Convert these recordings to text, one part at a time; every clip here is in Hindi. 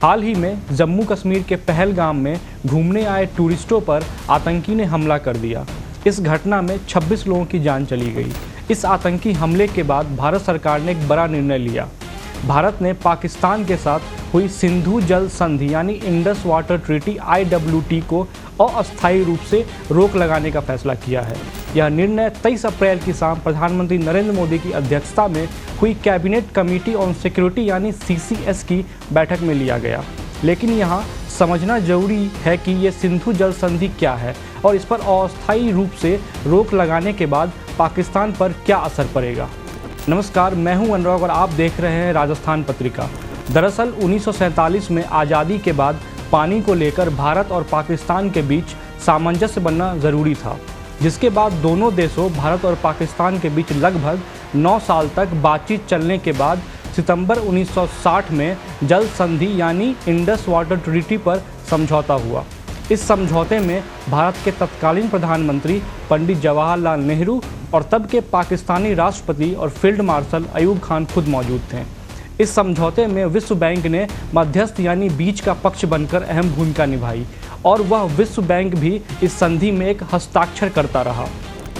हाल ही में जम्मू कश्मीर के पहलगाम में घूमने आए टूरिस्टों पर आतंकी ने हमला कर दिया। इस घटना में 26 लोगों की जान चली गई। इस आतंकी हमले के बाद भारत सरकार ने एक बड़ा निर्णय लिया। भारत ने पाकिस्तान के साथ हुई सिंधु जल संधि यानी इंडस वाटर ट्रीटी IWT को अस्थायी रूप से रोक लगाने का फैसला किया है। यह निर्णय 23 अप्रैल की शाम प्रधानमंत्री नरेंद्र मोदी की अध्यक्षता में हुई कैबिनेट कमेटी ऑन सिक्योरिटी यानी CCS की बैठक में लिया गया। लेकिन यहाँ समझना जरूरी है कि ये सिंधु जल संधि क्या है और इस पर अस्थायी रूप से रोक लगाने के बाद पाकिस्तान पर क्या असर पड़ेगा। नमस्कार, मैं हूं अनुराग और आप देख रहे हैं राजस्थान पत्रिका। दरअसल 1947 में आज़ादी के बाद पानी को लेकर भारत और पाकिस्तान के बीच सामंजस्य बनना ज़रूरी था, जिसके बाद दोनों देशों भारत और पाकिस्तान के बीच लगभग 9 साल तक बातचीत चलने के बाद सितंबर 1960 में जल संधि यानी इंडस वाटर ट्रीटी पर समझौता हुआ। इस समझौते में भारत के तत्कालीन प्रधानमंत्री पंडित जवाहरलाल नेहरू और तब के पाकिस्तानी राष्ट्रपति और फील्ड मार्शल अयूब खान खुद मौजूद थे। इस समझौते में विश्व बैंक ने मध्यस्थ यानी बीच का पक्ष बनकर अहम भूमिका निभाई और वह विश्व बैंक भी इस संधि में एक हस्ताक्षर करता रहा।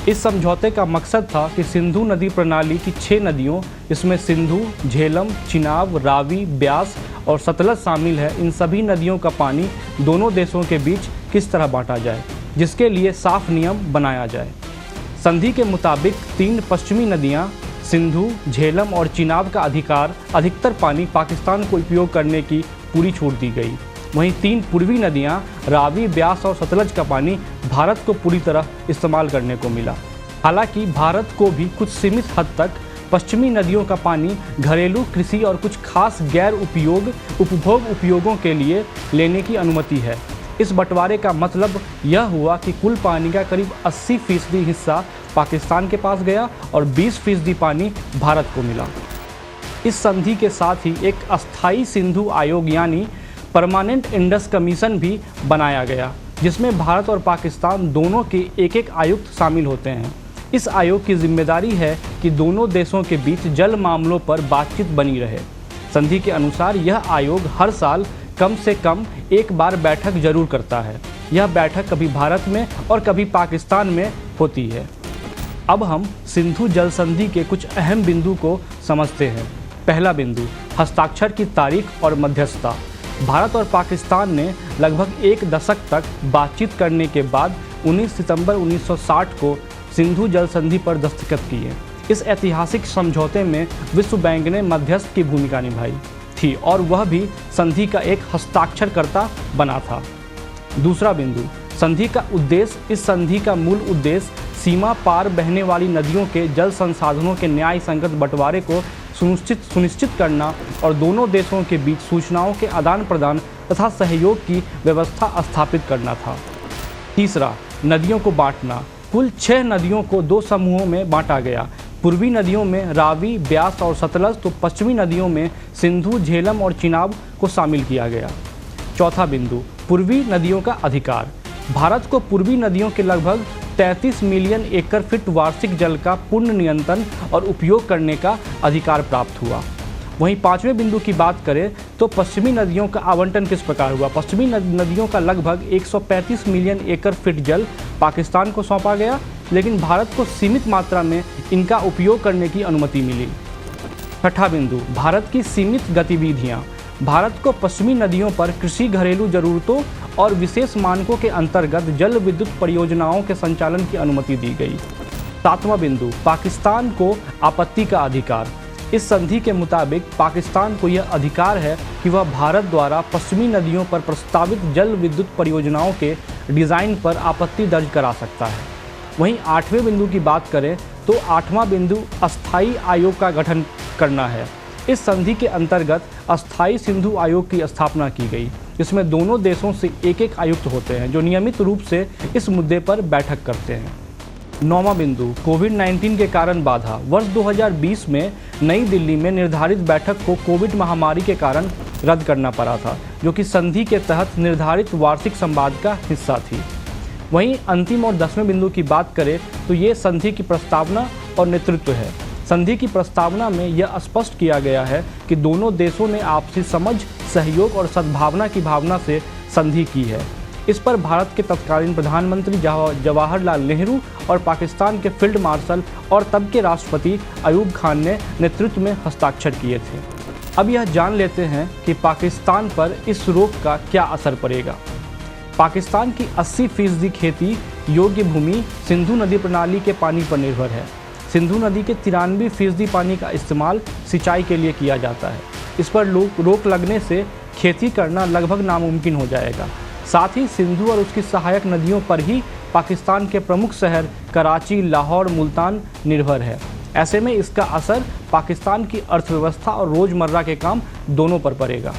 इस समझौते का मकसद था कि सिंधु नदी प्रणाली की 6 नदियों, इसमें सिंधु, झेलम, चिनाब, रावी, ब्यास और सतलज शामिल है, इन सभी नदियों का पानी दोनों देशों के बीच किस तरह बांटा जाए, जिसके लिए साफ नियम बनाया जाए। संधि के मुताबिक 3 पश्चिमी नदियां सिंधु, झेलम और चिनाब का अधिकतर पानी पाकिस्तान को उपयोग करने की पूरी छूट दी गई। वहीं 3 पूर्वी नदियां रावी, ब्यास और सतलज का पानी भारत को पूरी तरह इस्तेमाल करने को मिला। हालांकि भारत को भी कुछ सीमित हद तक पश्चिमी नदियों का पानी घरेलू, कृषि और कुछ खास गैर उपभोग उपयोगों के लिए लेने की अनुमति है। इस बंटवारे का मतलब यह हुआ कि कुल पानी का करीब 80% हिस्सा पाकिस्तान के पास गया और 20% पानी भारत को मिला। इस संधि के साथ ही एक अस्थायी सिंधु आयोग यानी परमानेंट इंडस कमीशन भी बनाया गया, जिसमें भारत और पाकिस्तान दोनों के एक आयुक्त शामिल होते हैं। इस आयोग की जिम्मेदारी है कि दोनों देशों के बीच जल मामलों पर बातचीत बनी रहे। संधि के अनुसार यह आयोग हर साल कम से कम एक बार बैठक जरूर करता है। यह बैठक कभी भारत में और कभी पाकिस्तान में होती है। अब हम सिंधु जल संधि के कुछ अहम बिंदु को समझते हैं। पहला बिंदु, हस्ताक्षर की तारीख और मध्यस्थता। भारत और पाकिस्तान ने लगभग 1 दशक तक बातचीत करने के बाद 19 सितंबर 1960 को सिंधु जल संधि पर दस्तखत किए। इस ऐतिहासिक समझौते में विश्व बैंक ने मध्यस्थ की भूमिका निभाई थी और वह भी संधि का एक हस्ताक्षरकर्ता बना था। दूसरा बिंदु, संधि का उद्देश्य। इस संधि का मूल उद्देश्य सीमा पार बहने वाली नदियों के जल संसाधनों के न्याय संगत बंटवारे को सुनिश्चित करना और दोनों देशों के बीच सूचनाओं के आदान प्रदान तथा सहयोग की व्यवस्था स्थापित करना था। तीसरा, नदियों को बांटना। कुल 6 नदियों को 2 समूहों में बांटा गया। पूर्वी नदियों में रावी, ब्यास और सतलज, तो पश्चिमी नदियों में सिंधु, झेलम और चिनाब को शामिल किया गया। चौथा बिंदु, पूर्वी नदियों का अधिकार। भारत को पूर्वी नदियों के लगभग 33 मिलियन एकड़ फीट वार्षिक जल का पूर्ण नियंत्रण और उपयोग करने का अधिकार प्राप्त हुआ। वहीं 5वें बिंदु की बात करें तो पश्चिमी नदियों का आवंटन किस प्रकार हुआ। पश्चिमी नदियों का लगभग 135 मिलियन एकड़ फीट जल पाकिस्तान को सौंपा गया, लेकिन भारत को सीमित मात्रा में इनका उपयोग करने की अनुमति मिली। छठा बिंदु, भारत की सीमित गतिविधियाँ। भारत को पश्चिमी नदियों पर कृषि, घरेलू जरूरतों और विशेष मानकों के अंतर्गत जल विद्युत परियोजनाओं के संचालन की अनुमति दी गई। 7वां बिंदु, पाकिस्तान को आपत्ति का अधिकार। इस संधि के मुताबिक पाकिस्तान को यह अधिकार है कि वह भारत द्वारा पश्चिमी नदियों पर प्रस्तावित जल विद्युत परियोजनाओं के डिज़ाइन पर आपत्ति दर्ज करा सकता है। वहीं 8वें बिंदु की बात करें तो 8वां बिंदु अस्थायी आयोग का गठन करना है। इस संधि के अंतर्गत अस्थायी सिंधु आयोग की स्थापना की गई, जिसमें दोनों देशों से एक आयुक्त होते हैं जो नियमित रूप से इस मुद्दे पर बैठक करते हैं। 9वां बिंदु, कोविड-19 के कारण बाधा। वर्ष 2020 में नई दिल्ली में निर्धारित बैठक को कोविड महामारी के कारण रद्द करना पड़ा था, जो कि संधि के तहत निर्धारित वार्षिक संवाद का हिस्सा थी। वहीं अंतिम और 10वें बिंदु की बात करें तो ये संधि की प्रस्तावना और नेतृत्व है। संधि की प्रस्तावना में यह स्पष्ट किया गया है कि दोनों देशों ने आपसी समझ, सहयोग और सद्भावना की भावना से संधि की है। इस पर भारत के तत्कालीन प्रधानमंत्री जवाहरलाल नेहरू और पाकिस्तान के फील्ड मार्शल और तब के राष्ट्रपति अयूब खान ने नेतृत्व में हस्ताक्षर किए थे। अब यह जान लेते हैं कि पाकिस्तान पर इस रोक का क्या असर पड़ेगा। पाकिस्तान की 80% खेती योग्य भूमि सिंधु नदी प्रणाली के पानी पर निर्भर है। सिंधु नदी के 93% पानी का इस्तेमाल सिंचाई के लिए किया जाता है। इस पर रोक लगने से खेती करना लगभग नामुमकिन हो जाएगा। साथ ही सिंधु और उसकी सहायक नदियों पर ही पाकिस्तान के प्रमुख शहर कराची, लाहौर, मुल्तान निर्भर है। ऐसे में इसका असर पाकिस्तान की अर्थव्यवस्था और रोज़मर्रा के काम दोनों पर पड़ेगा।